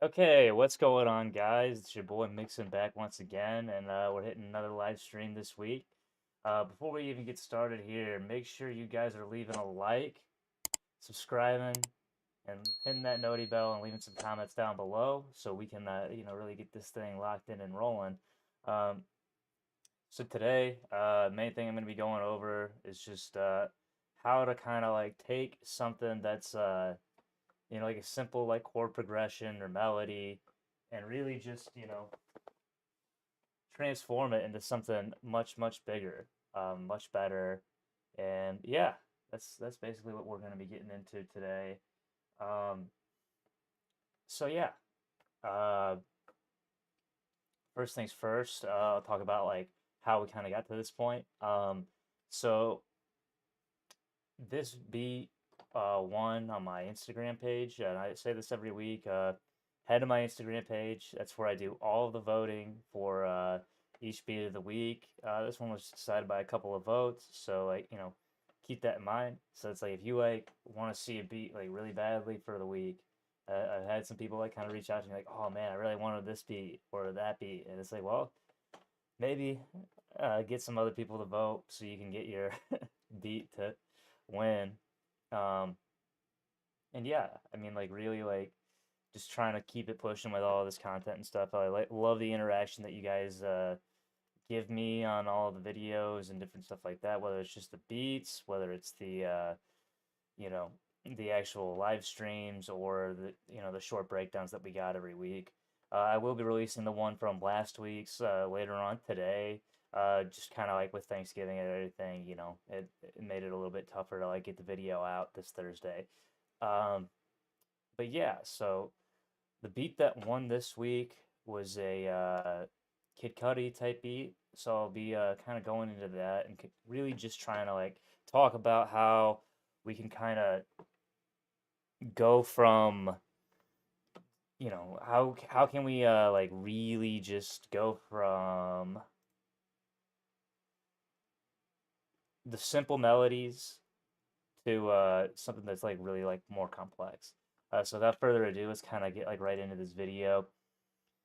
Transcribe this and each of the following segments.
Okay, what's going on, guys? It's your boy Mixin back once again, and we're hitting another live stream this week. Before we even get started here, make sure you guys are leaving a like, subscribing, and hitting that noti bell and leaving some comments down below so we can, really get this thing locked in and rolling. Um, so today, main thing I'm going to be going over is just how to kind of like take something that's like a simple like chord progression or melody and really just, transform it into something much, much bigger, much better. And yeah, that's basically what we're going to be getting into today. Um, so yeah, uh, first things first, I'll talk about like how we kind of got to this point. So this beat won on my Instagram page, and I say this every week. Head to my Instagram page. That's where I do all of the voting for each beat of the week. This one was decided by a couple of votes, so like keep that in mind. So it's like if you like want to see a beat like really badly for the week, I've had some people like kind of reach out to me like, oh man, I really wanted this beat or that beat, and it's like, well, maybe get some other people to vote so you can get your beat to win. Um, and yeah, I mean, like really, like just trying to keep it pushing with all this content and stuff. I like love the interaction that you guys give me on all the videos and different stuff like that. Whether it's just the beats, whether it's the you know the actual live streams or the short breakdowns that we got every week. I will be releasing the one from last week's later on today. Just kind of like with Thanksgiving and everything, it made it a little bit tougher to like get the video out this Thursday. Um, but yeah, so the beat that won this week was a Kid Cudi type beat. So I'll be kind of going into that and really just trying to like talk about how we can kind of go from how can we like really just go from the simple melodies to something that's like really like more complex. So without further ado, let's kind of get like right into this video.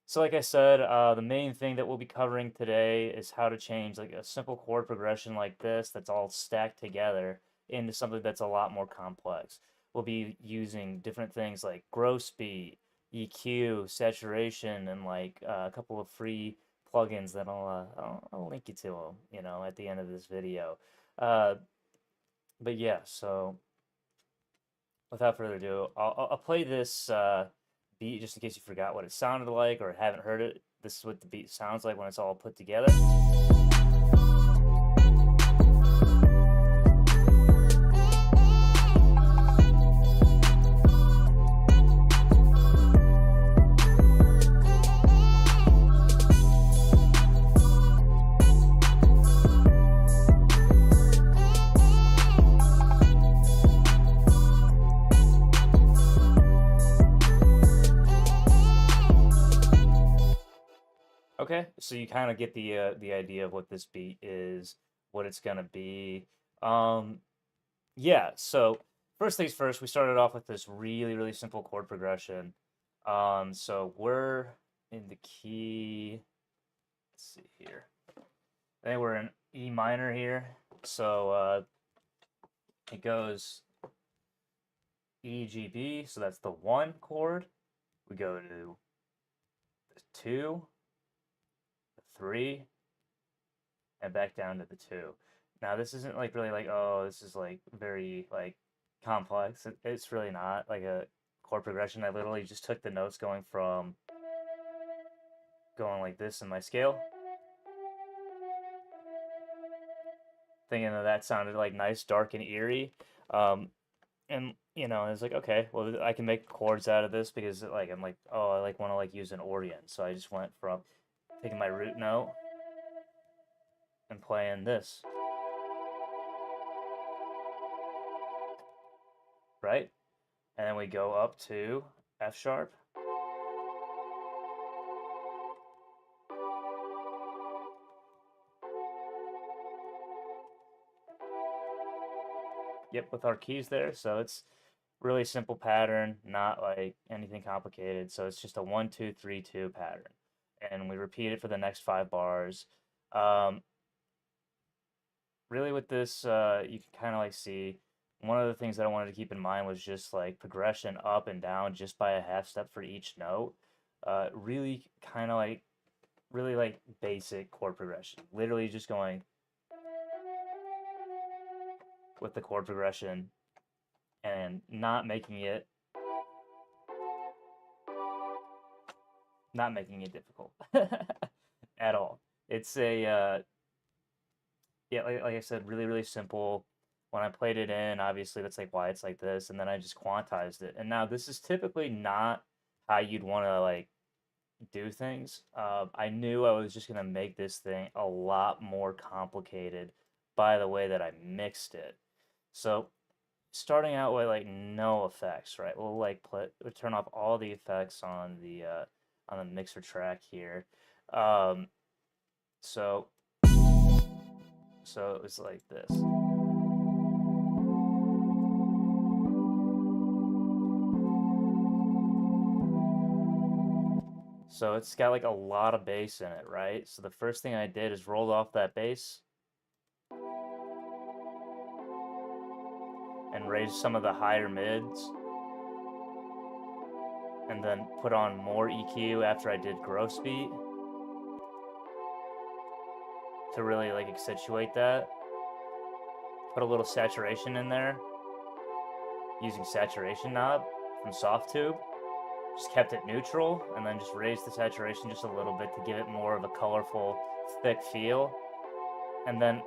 So like I said, the main thing that we'll be covering today is how to change like a simple chord progression like this that's all stacked together into something that's a lot more complex. We'll be using different things like gross beat, EQ, saturation, and like a couple of free plugins that I'll link you to them, at the end of this video. Uh, but yeah, so without further ado, I'll play this beat just in case you forgot what it sounded like or haven't heard it. This is what the beat sounds like when it's all put together. Okay, so you kind of get the idea of what this beat is, what it's gonna be. Um, yeah, so first things first, we started off with this really, really simple chord progression. So we're in the key, let's see here. I think we're in E minor here. So it goes E, G, B, so that's the one chord. We go to the two, the three, and back down to the two. Now this isn't like really like, oh, this is like very like complex. It's really not like a chord progression. I literally just took the notes going like this in my scale, thinking that sounded like nice, dark, and eerie. Um, and it's like, okay, well, I can make chords out of this because like I'm like, oh, I like want to like use an organ. So I just went from taking my root note and playing this, right? And then we go up to F sharp. Yep, with our keys there. So it's Really simple pattern, not like anything complicated. So it's just a 1 2 3 2 pattern, and we repeat it for the next 5 bars. Um, Really, with this, you can kind of like see one of the things that I wanted to keep in mind was just like progression up and down just by a half step for each note. Really kind of like really like basic chord progression. Literally just going with the chord progression and not making it difficult at all. It's a yeah, like I said, really really simple. When I played it in, obviously that's like why it's like this, and then I just quantized it. And now this is typically not how you'd want to like do things. I knew I was just gonna make this thing a lot more complicated by the way that I mixed it. So starting out with like no effects, right? We'll turn off all the effects on the mixer track here. Um, so so it was like this. So it's got like a lot of bass in it, right? So the first thing I did is rolled off that bass and raised some of the higher mids, and then put on more EQ after I did gross beat to really like accentuate that. Put a little saturation in there using saturation knob from Softtube. Just kept it neutral and then just raised the saturation just a little bit to give it more of a colorful, thick feel. And then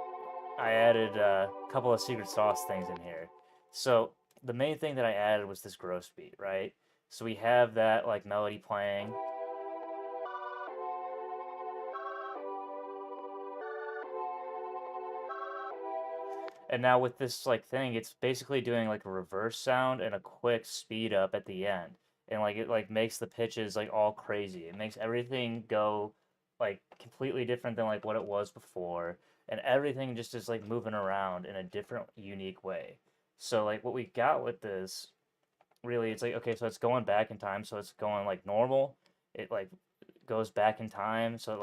I added a couple of secret sauce things in here. So the main thing that I added was this gross beat, right? So we have that like melody playing. And now with this like thing, it's basically doing like a reverse sound and a quick speed up at the end. And like it like makes the pitches like all crazy. It makes everything go like completely different than like what it was before. And everything just is like moving around in a different, unique way. So like what we got with this, really, it's like okay, so it's going back in time, so it's going like normal. It like goes back in time, so it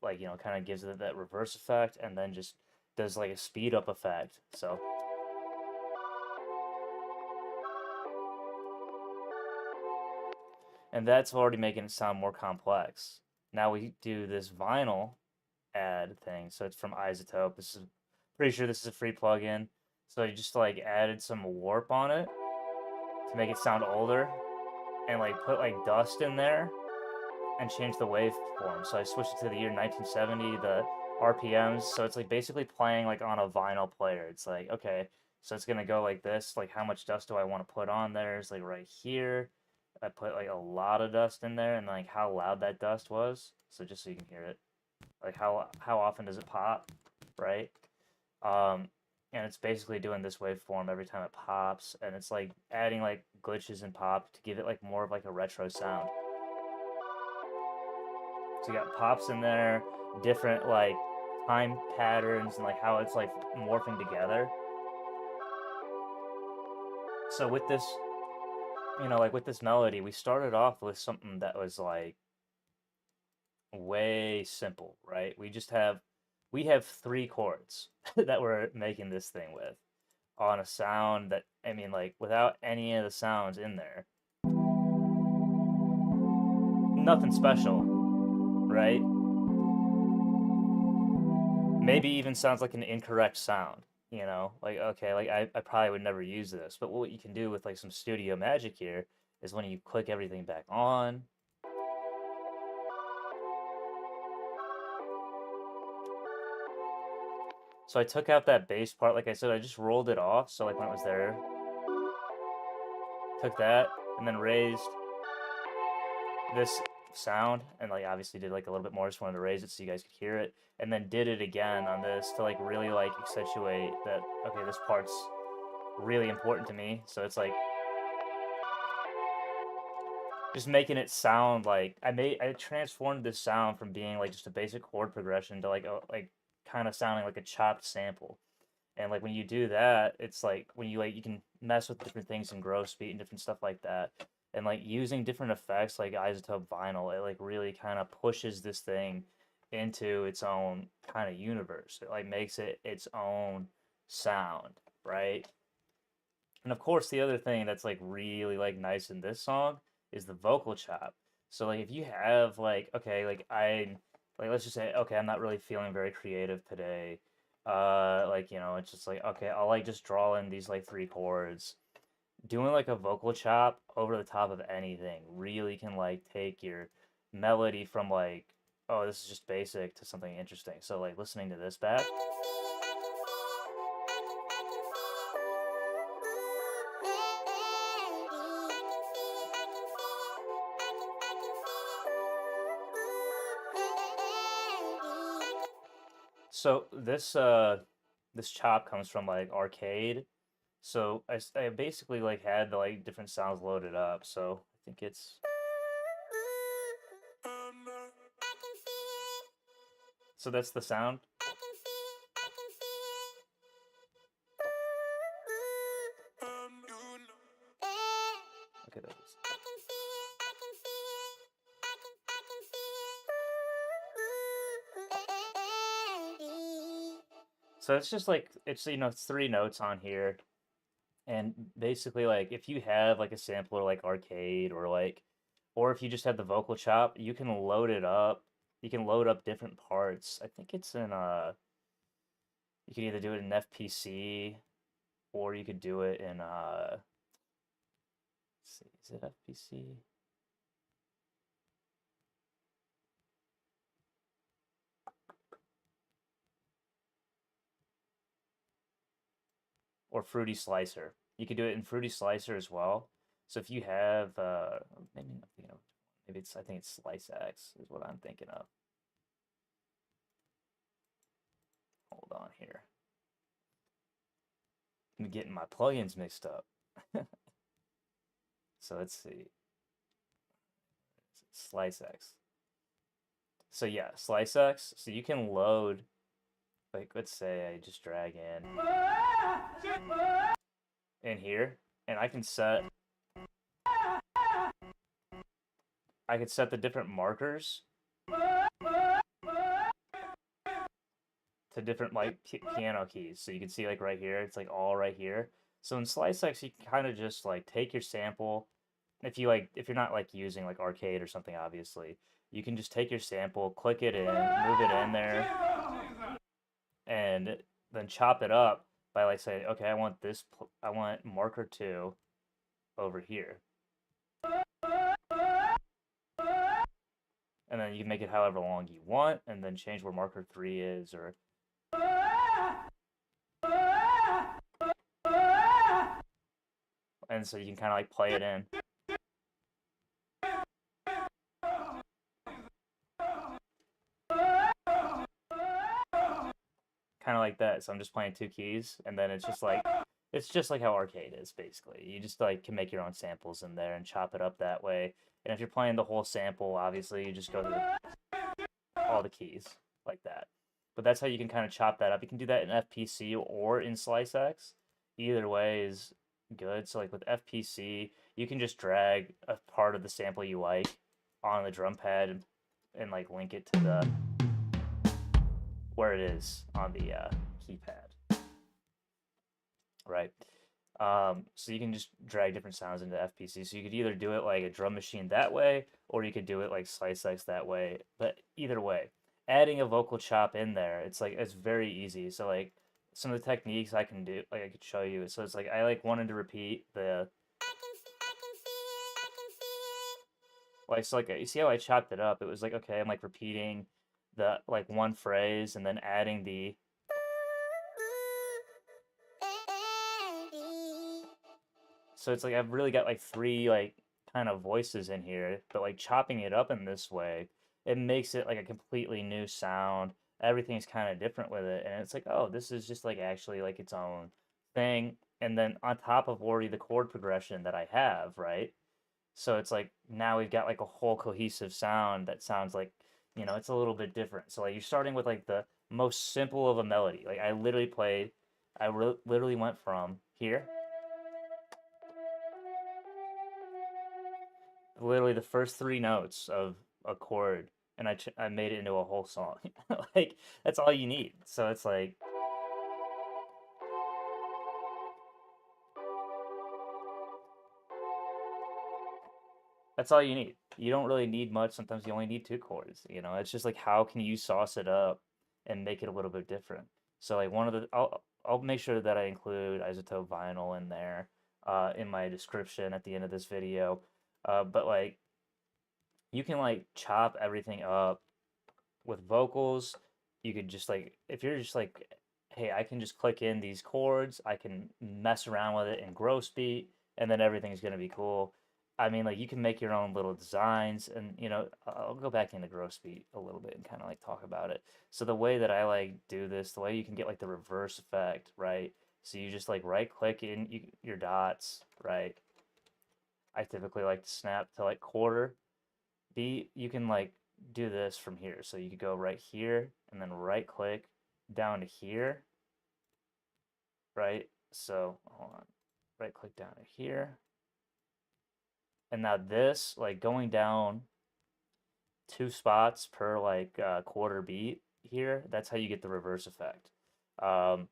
like kind of gives it that reverse effect, and then just does like a speed up effect. So and that's already making it sound more complex. Now we do this vinyl add thing. So it's from Isotope. This is pretty sure this is a free plugin. So you just like added some warp on it to make it sound older, and like put like dust in there and change the waveform. So I switched it to the year 1970, the RPMs. So it's like basically playing like on a vinyl player. It's like, okay, so it's gonna go like this. Like how much dust do I want to put on there? It's like right here. I put like a lot of dust in there, and like how loud that dust was. So just so you can hear it. Like how often does it pop, right? Um, and it's basically doing this waveform every time it pops, and it's like adding like glitches and pop to give it like more of like a retro sound. So you got pops in there, different like time patterns, and like how it's like morphing together. So with this, like with this melody, we started off with something that was like way simple, right? We have 3 chords that we're making this thing with on a sound that, I mean, like without any of the sounds in there. Nothing special, right? Maybe even sounds like an incorrect sound, like okay, like I probably would never use this, but what you can do with like some studio magic here is when you click everything back on. So I took out that bass part, like I said, I just rolled it off, so like when it was there, took that, and then raised this sound, and like obviously did like a little bit more, just wanted to raise it so you guys could hear it, and then did it again on this to like really like accentuate that, okay, this part's really important to me. So it's like just making it sound like I transformed this sound from being like just a basic chord progression to like kind of sounding like a chopped sample. And like when you do that, it's like when you like you can mess with different things in gross beat and different stuff like that. And like using different effects like isotope vinyl, it like really kind of pushes this thing into its own kind of universe. It like makes it its own sound, right? And of course, the other thing that's like really like nice in this song is the vocal chop. So like if you have like okay, like let's just say okay, I'm not really feeling very creative today. Like it's just like okay, I'll like just draw in these like three chords. Doing like a vocal chop over the top of anything really can like take your melody from like oh, this is just basic to something interesting. So like listening to this back. So this chop comes from like arcade. So I basically like had the like different sounds loaded up. So I think it's so that's the sound. Okay, that was. So it's just like it's it's three notes on here. And basically, like, if you have like a sampler like Arcade or if you just have the vocal chop, you can load it up. You can load up different parts. I think it's in you can either do it in FPC or you could do it in let's see, is it FPC? Or Fruity Slicer. You could do it in Fruity Slicer as well. So if you have maybe I'm thinking of maybe it's I think it's Slice X is what I'm thinking of. Hold on here. I'm getting my plugins mixed up. So let's see. Slice X. So yeah, Slice X. So you can load, like, let's say I just drag in here, and I could set the different markers to different like piano keys. So you can see like right here, it's like all right here. So in Slice X, you can kind of just like take your sample. If you're not like using like Arcade or something, obviously, you can just take your sample, click it in, move it in there, and then chop it up by like saying, okay, I want marker 2 over here. And then you can make it however long you want, and then change where marker 3 is, or and so you can kind of like play it in. Kind of like that. So I'm just playing two keys, and then it's just like how Arcade is basically. You just like can make your own samples in there and chop it up that way. And if you're playing the whole sample, obviously you just go through all the keys like that. But that's how you can kind of chop that up. You can do that in FPC or in Slice X. Either way is good. So like with FPC, you can just drag a part of the sample you like on the drum pad and like link it to the where it is on the keypad, right? So you can just drag different sounds into FPC. So you could either do it like a drum machine that way, or you could do it like Slice X that way. But either way, adding a vocal chop in there, it's very easy. So like some of the techniques I can do, like I could show you. So it's like I like wanted to repeat the like so like you see how I chopped it up? It was like okay, I'm like repeating the like one phrase and then adding the so it's like I've really got like three like kind of voices in here, but like chopping it up in this way, it makes it like a completely new sound. Everything's kind of different with it, and it's like, oh, this is just like actually like its own thing. And then on top of already the chord progression that I have, right? So it's like now we've got like a whole cohesive sound that sounds like, it's a little bit different. So like you're starting with like the most simple of a melody. Like I literally went from here literally the first three notes of a chord, and I made it into a whole song. Like that's all you need. So it's like that's all you need. You don't really need much. Sometimes you only need two chords. It's just like how can you sauce it up and make it a little bit different. So like I'll make sure that I include isotope vinyl in there, in my description at the end of this video. But like you can like chop everything up with vocals. You could just like if you're just like, hey, I can just click in these chords, I can mess around with it in gross beat, and then everything's gonna be cool. I mean, like you can make your own little designs, and I'll go back into gross beat a little bit and kind of like talk about it. So the way that I like do this, the way you can get like the reverse effect, right? So you just like right click in your dots, right? I typically like to snap to like quarter beat. You can like do this from here. So you could go right here and then right click down to here, right? So hold on, right click down to here. And now this, like going down two spots per like quarter beat here, that's how you get the reverse effect. Um,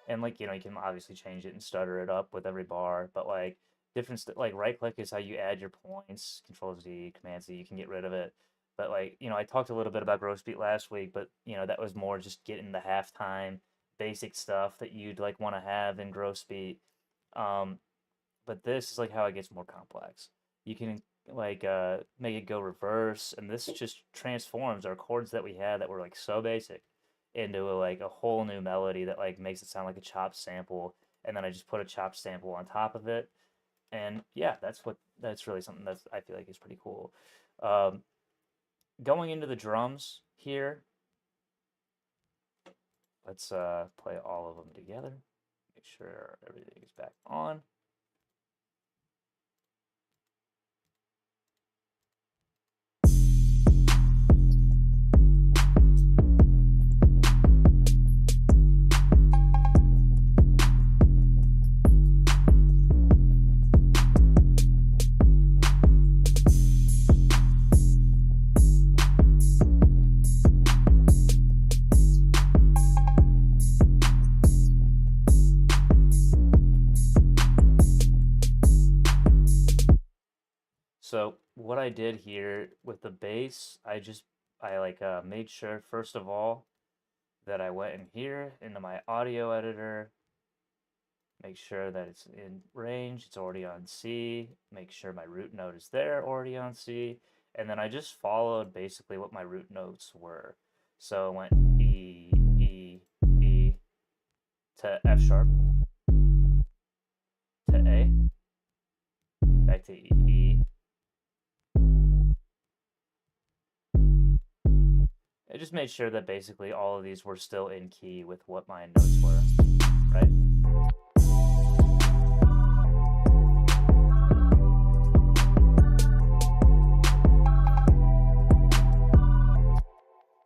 and like you can obviously change it and stutter it up with every bar, but like like right click is how you add your points. Control Z, Command Z, you can get rid of it. But like I talked a little bit about gross beat last week, but that was more just getting the halftime basic stuff that you'd like want to have in gross beat. um but this is like how it gets more complex. You can like make it go reverse, and this just transforms our chords that we had that were like so basic into like a whole new melody that like makes it sound like a chopped sample, and then I just put a chopped sample on top of it. And yeah, that's really something that I feel like is pretty cool. um, Going into the drums here, let's play all of them together, make sure everything is back on. So what I did here with the bass, I like made sure first of all that I went in here into my audio editor, make sure that it's in range, it's already on C, make sure my root note is there, already on C, and then I just followed basically what my root notes were. So I went E, E, E to F sharp, to A, back to E, E. I just made sure that basically all of these were still in key with what my notes were, right?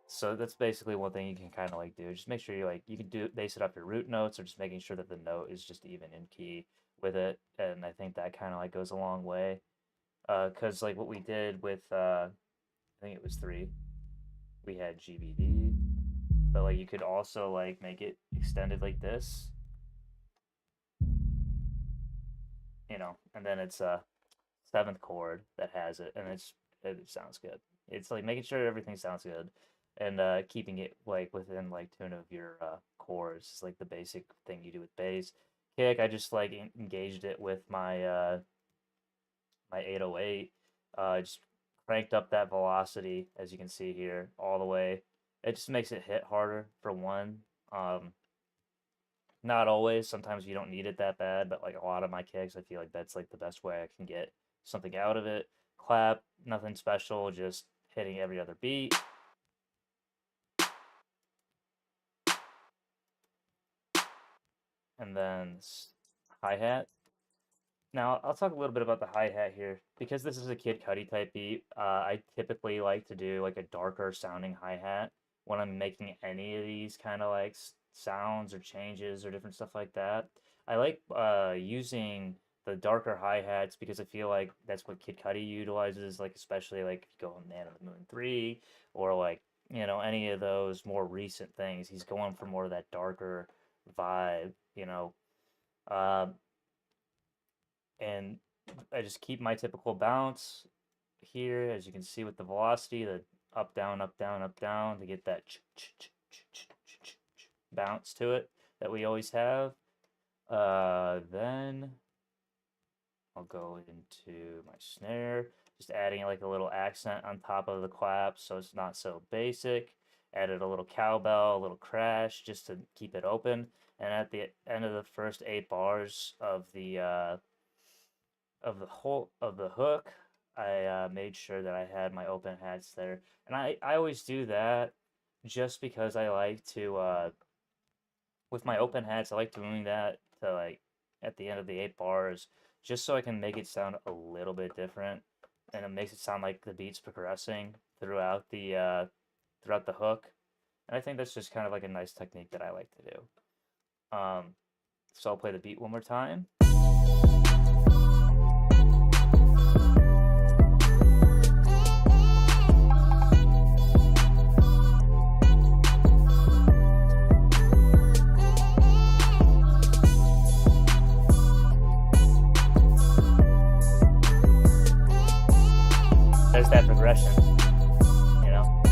So that's basically one thing you can kind of like do. Just make sure you can do base it off your root notes, or just making sure that the note is just even in key with it. And I think that kind of like goes a long way. Cause like what we did with I think it was three. We had GBD, but like you could also like make it extended like this, and then it's a seventh chord that has it, and it sounds good. It's like making sure everything sounds good, and keeping it like within like tune of your chords is like the basic thing you do with bass. Kick, I just like engaged it with my 808. Just cranked up that velocity, as you can see here, all the way. It just makes it hit harder for one. Um, Not always. Sometimes you don't need it that bad, but like a lot of my kicks, I feel like that's like the best way I can get something out of it. Clap, nothing special, just hitting every other beat. And then hi-hat. Now, I'll talk a little bit about the hi-hat here. Because this is a Kid Cudi type beat, I typically like to do like a darker sounding hi-hat when I'm making any of these kind of like sounds or changes or different stuff like that. I like using the darker hi-hats because I feel like that's what Kid Cudi utilizes, like especially like if you go on Man of the Moon 3 or like, you know, any of those more recent things. He's going for more of that darker vibe, you know. Um, and I just keep my typical bounce here, as you can see with the velocity, the up, down, up, down, up, down, to get that bounce to it that we always have. Then I'll go into my snare, just adding like a little accent on top of the clap so it's not so basic. Added a little cowbell, a little crash just to keep it open. And at the end of the first 8 bars of the whole of the hook, I made sure that I had my open hats there. And I always do that just because I like to with my open hats, I like doing that to like at the end of the 8 bars, just so I can make it sound a little bit different, and it makes it sound like the beat's progressing throughout the hook. And I think that's just kind of like a nice technique that I like to do. So I'll play the beat one more time. There's that progression, you know.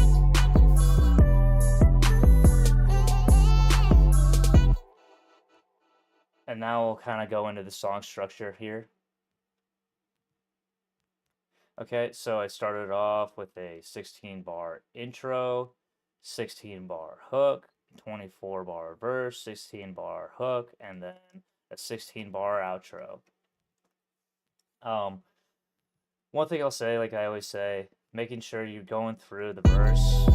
And now we'll kind of go into the song structure here. Okay, so I started off with a 16-bar intro, 16-bar hook, 24-bar verse, 16-bar hook, and then a 16-bar outro. One thing I'll say, like I always say, making sure you're going through the verse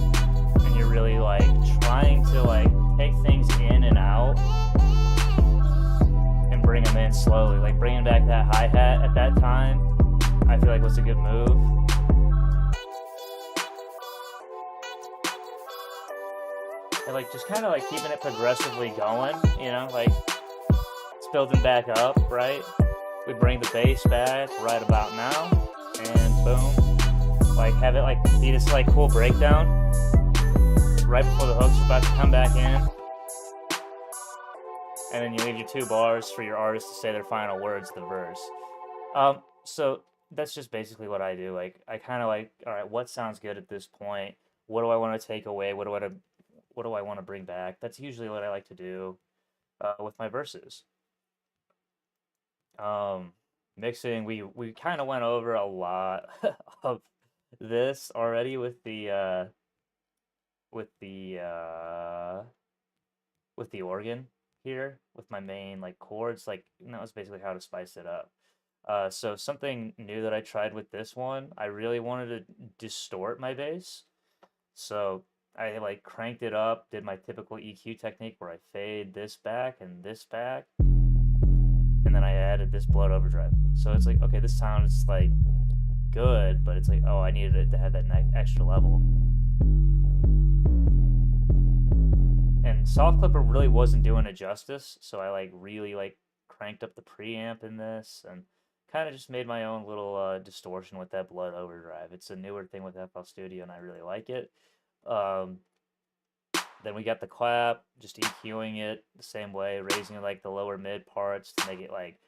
and you're really like trying to like take things in and out and bring them in slowly, like bringing back that hi-hat at that time. I feel like was a good move. And like just kind of like keeping it progressively going, you know, like it's building back up, right? We bring the bass back right about now, and boom, like have it like be this like cool breakdown right before the hook's about to come back in, and then you leave your 2 bars for your artist to say their final words of the verse. So that's just basically what I do. Like I kind of like, all right, what sounds good at this point? What do I want to take away? What do I want to bring back? That's usually what I like to do with my verses. Mixing, we kind of went over a lot of this already with the with the uh, with the organ here with my main like chords. Like that was basically how to spice it up. So something new that I tried with this one, I really wanted to distort my bass. So I like cranked it up, did my typical EQ technique where I fade this back and this back, and then I added this blood overdrive. So it's like, okay, this sounds like good, but it's like, oh, I needed it to have that extra level. And Soft Clipper really wasn't doing it justice, so I like really like cranked up the preamp in this and kind of just made my own little distortion with that blood overdrive. It's a newer thing with FL Studio, and I really like it. Then we got the clap, just EQing it the same way, raising like the lower mid parts to make it like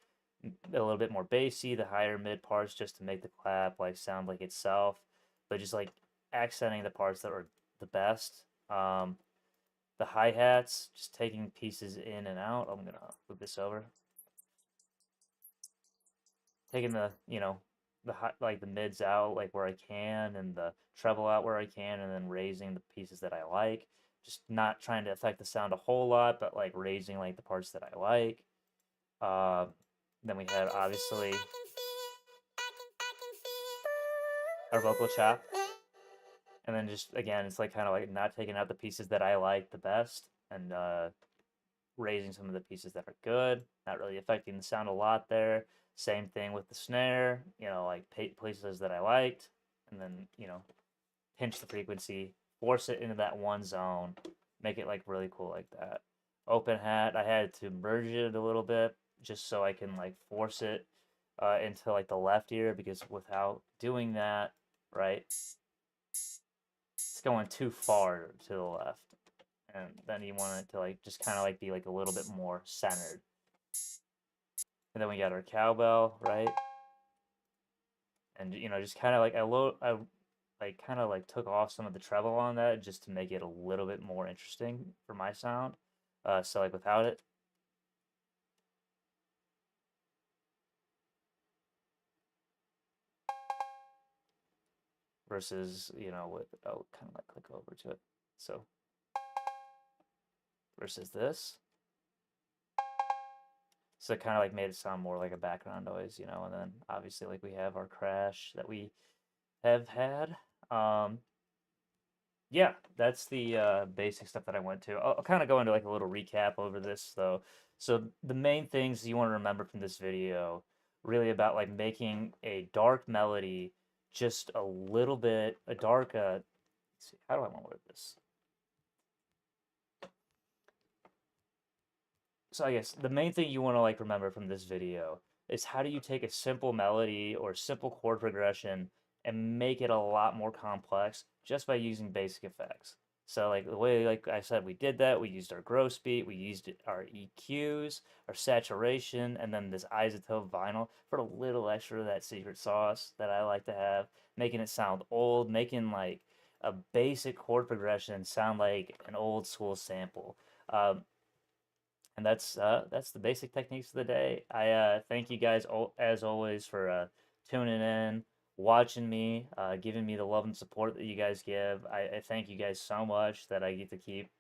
a little bit more bassy, the higher mid parts just to make the clap like sound like itself, but just like accenting the parts that were the best. The hi-hats, just taking pieces in and out. I'm gonna move this over. Taking the, you know, the high, like the mids out like where I can and the treble out where I can, and then raising the pieces that I like. Just not trying to affect the sound a whole lot, but like raising like the parts that I like. Then we had obviously our vocal chop. And then just again, it's like kind of like not taking out the pieces that I like the best and raising some of the pieces that are good, not really affecting the sound a lot there. Same thing with the snare, you know, like places that I liked, and then, you know, pinch the frequency, force it into that one zone, make it like really cool like that. open hat. I had to merge it a little bit just so I can like force it into like the left ear, because without doing that, right, it's going too far to the left. And then you want it to like just kind of like be like a little bit more centered. And then we got our cowbell, right? And just kind of like I like kind of like took off some of the treble on that just to make it a little bit more interesting for my sound. So like without it, versus with, oh, kind of like click over to it. So versus this. So it kind of like made it sound more like a background noise, and then obviously like we have our crash that we have had. Um, yeah, that's the basic stuff that I went to. I'll kind of go into like a little recap over this though. So the main things you want to remember from this video, really about like making a dark melody just a little bit, a dark, let's see, how do I want to word this? So I guess the main thing you want to like remember from this video is how do you take a simple melody or simple chord progression and make it a lot more complex just by using basic effects. So like the way, like I said, we did that. We used our gross beat, we used our EQs, our saturation, and then this isotope vinyl for a little extra of that secret sauce that I like to have, making it sound old, making like a basic chord progression sound like an old school sample. Um, and that's the basic techniques of the day. I thank you guys as always for tuning in, watching me, giving me the love and support that you guys give. I thank you guys so much that I get to keep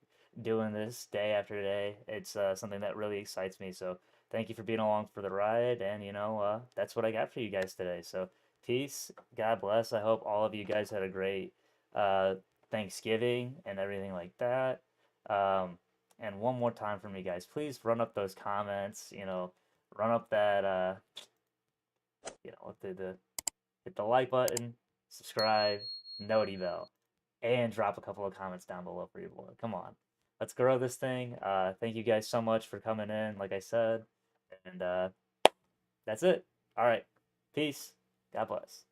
doing this day after day. It's something that really excites me. So thank you for being along for the ride, and that's what I got for you guys today. So peace, God bless. I hope all of you guys had a great uh, Thanksgiving and everything like that. And one more time for me, guys, please run up those comments. Run up that hit the like button, subscribe, noti bell, and drop a couple of comments down below for your boy. Come on, let's grow this thing. Thank you guys so much for coming in, like I said, and that's it. All right, peace. God bless.